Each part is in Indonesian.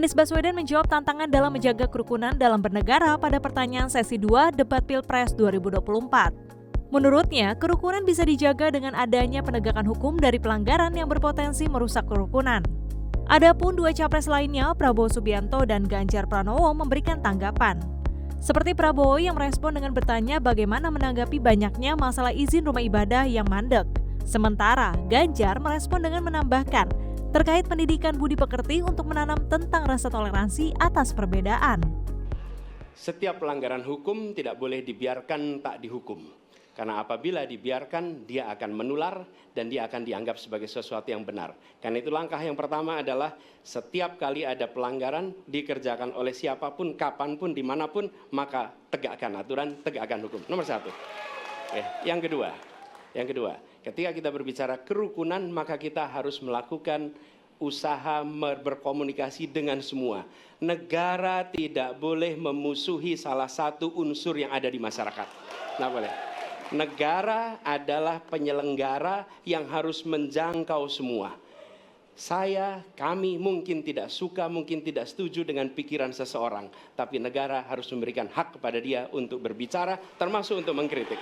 Anies Baswedan menjawab tantangan dalam menjaga kerukunan dalam bernegara pada pertanyaan sesi 2 debat Pilpres 2024. Menurutnya, kerukunan bisa dijaga dengan adanya penegakan hukum dari pelanggaran yang berpotensi merusak kerukunan. Adapun dua capres lainnya, Prabowo Subianto dan Ganjar Pranowo, memberikan tanggapan. Seperti Prabowo yang merespon dengan bertanya bagaimana menanggapi banyaknya masalah izin rumah ibadah yang mandek. Sementara Ganjar merespon dengan menambahkan terkait pendidikan budi pekerti untuk menanam tentang rasa toleransi atas perbedaan. Setiap pelanggaran hukum tidak boleh dibiarkan tak dihukum. Karena apabila dibiarkan, dia akan menular dan dia akan dianggap sebagai sesuatu yang benar. Karena itu langkah yang pertama adalah setiap kali ada pelanggaran dikerjakan oleh siapapun, kapanpun, dimanapun, maka tegakkan aturan, tegakkan hukum. Nomor satu. Yang kedua, ketika kita berbicara kerukunan, maka kita harus melakukan usaha berkomunikasi dengan semua. Negara tidak boleh memusuhi salah satu unsur yang ada di masyarakat. Nggak boleh. Negara adalah penyelenggara yang harus menjangkau semua. Kami mungkin tidak suka, mungkin tidak setuju dengan pikiran seseorang. Tapi negara harus memberikan hak kepada dia untuk berbicara, termasuk untuk mengkritik.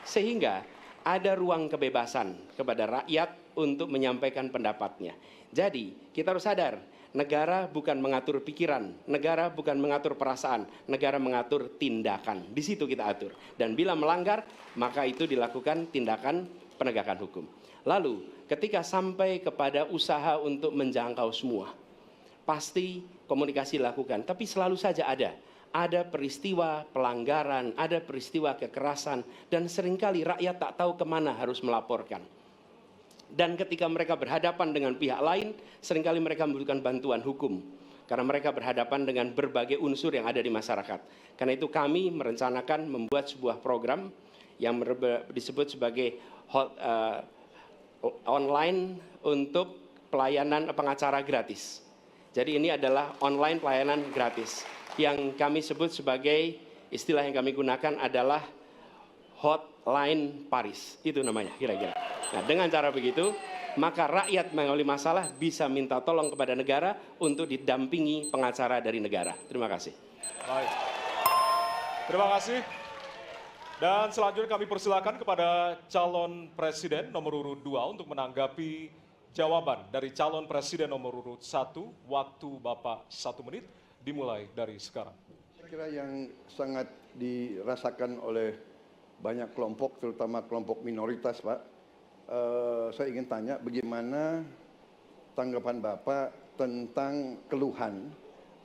Sehingga ada ruang kebebasan kepada rakyat untuk menyampaikan pendapatnya. Jadi kita harus sadar, negara bukan mengatur pikiran, negara bukan mengatur perasaan, negara mengatur tindakan. Di situ kita atur. Dan bila melanggar, maka itu dilakukan tindakan penegakan hukum. Lalu ketika sampai kepada usaha untuk menjangkau semua, pasti komunikasi dilakukan. Tapi selalu saja ada peristiwa pelanggaran, ada peristiwa kekerasan, dan seringkali rakyat tak tahu kemana harus melaporkan. Dan ketika mereka berhadapan dengan pihak lain, seringkali mereka membutuhkan bantuan hukum. Karena mereka berhadapan dengan berbagai unsur yang ada di masyarakat. Karena itu kami merencanakan membuat sebuah program yang disebut sebagai online untuk pelayanan pengacara gratis. Jadi ini adalah online pelayanan gratis. Yang kami sebut sebagai, istilah yang kami gunakan adalah Hotline Paris. Itu namanya kira-kira. Nah, dengan cara begitu, maka rakyat mengalami masalah bisa minta tolong kepada negara untuk didampingi pengacara dari negara. Terima kasih. Baik. Terima kasih. Dan selanjutnya kami persilakan kepada calon presiden nomor urut 2 untuk menanggapi jawaban dari calon presiden nomor urut 1. Waktu Bapak 1 menit dimulai dari sekarang. Saya kira yang sangat dirasakan oleh banyak kelompok, terutama kelompok minoritas, Pak. Saya ingin tanya bagaimana tanggapan Bapak tentang keluhan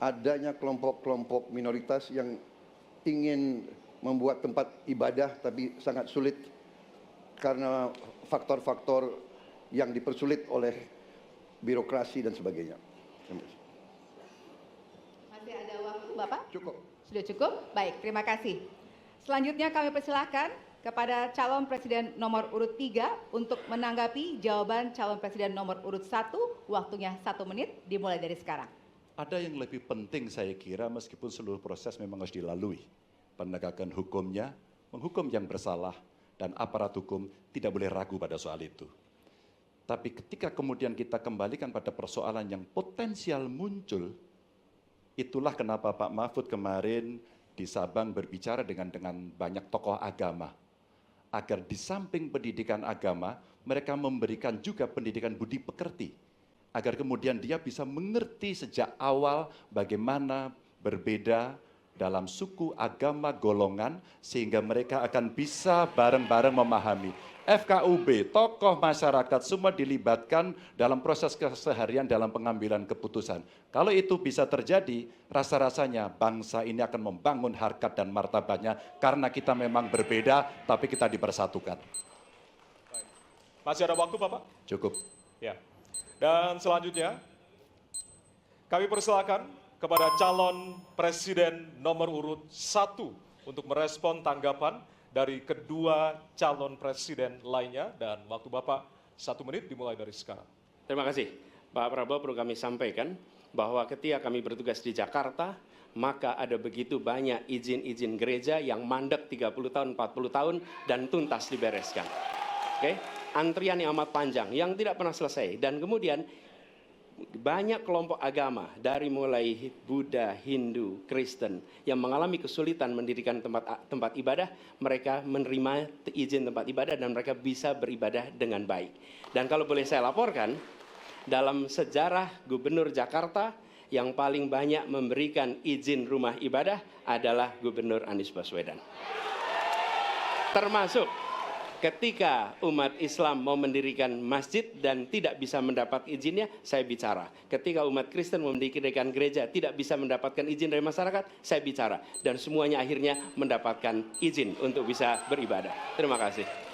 adanya kelompok-kelompok minoritas yang ingin membuat tempat ibadah tapi sangat sulit karena faktor-faktor yang dipersulit oleh birokrasi dan sebagainya. Masih ada waktu, Bapak? Cukup. Sudah cukup? Baik, terima kasih. Selanjutnya kami persilahkan kepada calon presiden nomor urut 3 untuk menanggapi jawaban calon presiden nomor urut 1. Waktunya 1 menit, dimulai dari sekarang. Ada yang lebih penting saya kira meskipun seluruh proses memang harus dilalui. Penegakan hukumnya, menghukum yang bersalah, dan aparat hukum tidak boleh ragu pada soal itu. Tapi ketika kemudian kita kembalikan pada persoalan yang potensial muncul, itulah kenapa Pak Mahfud kemarin di Sabang berbicara dengan banyak tokoh agama. Agar di samping pendidikan agama, mereka memberikan juga pendidikan budi pekerti. Agar kemudian dia bisa mengerti sejak awal bagaimana berbeda dalam suku, agama, golongan, sehingga mereka akan bisa bareng-bareng memahami. FKUB, tokoh masyarakat semua dilibatkan dalam proses keseharian dalam pengambilan keputusan. Kalau itu bisa terjadi, rasa-rasanya bangsa ini akan membangun harkat dan martabatnya karena kita memang berbeda, tapi kita dipersatukan. Baik. Masih ada waktu, Bapak? Cukup. Ya. Dan selanjutnya, kami persilakan kepada calon presiden nomor urut 1 untuk merespon tanggapan dari kedua calon presiden lainnya, dan waktu Bapak 1 menit dimulai dari sekarang. Terima kasih. Pak Prabowo, perlu kami sampaikan bahwa ketika kami bertugas di Jakarta, maka ada begitu banyak izin-izin gereja yang mandek 30 tahun, 40 tahun, dan tuntas dibereskan. Oke? Antrian yang amat panjang, yang tidak pernah selesai. Dan kemudian banyak kelompok agama dari mulai Buddha, Hindu, Kristen yang mengalami kesulitan mendirikan tempat ibadah, mereka menerima izin tempat ibadah dan mereka bisa beribadah dengan baik. Dan kalau boleh saya laporkan, dalam sejarah Gubernur Jakarta yang paling banyak memberikan izin rumah ibadah adalah Gubernur Anies Baswedan. Termasuk ketika umat Islam mau mendirikan masjid dan tidak bisa mendapat izinnya, saya bicara. Ketika umat Kristen mau mendirikan gereja tidak bisa mendapatkan izin dari masyarakat, saya bicara. Dan semuanya akhirnya mendapatkan izin untuk bisa beribadah. Terima kasih.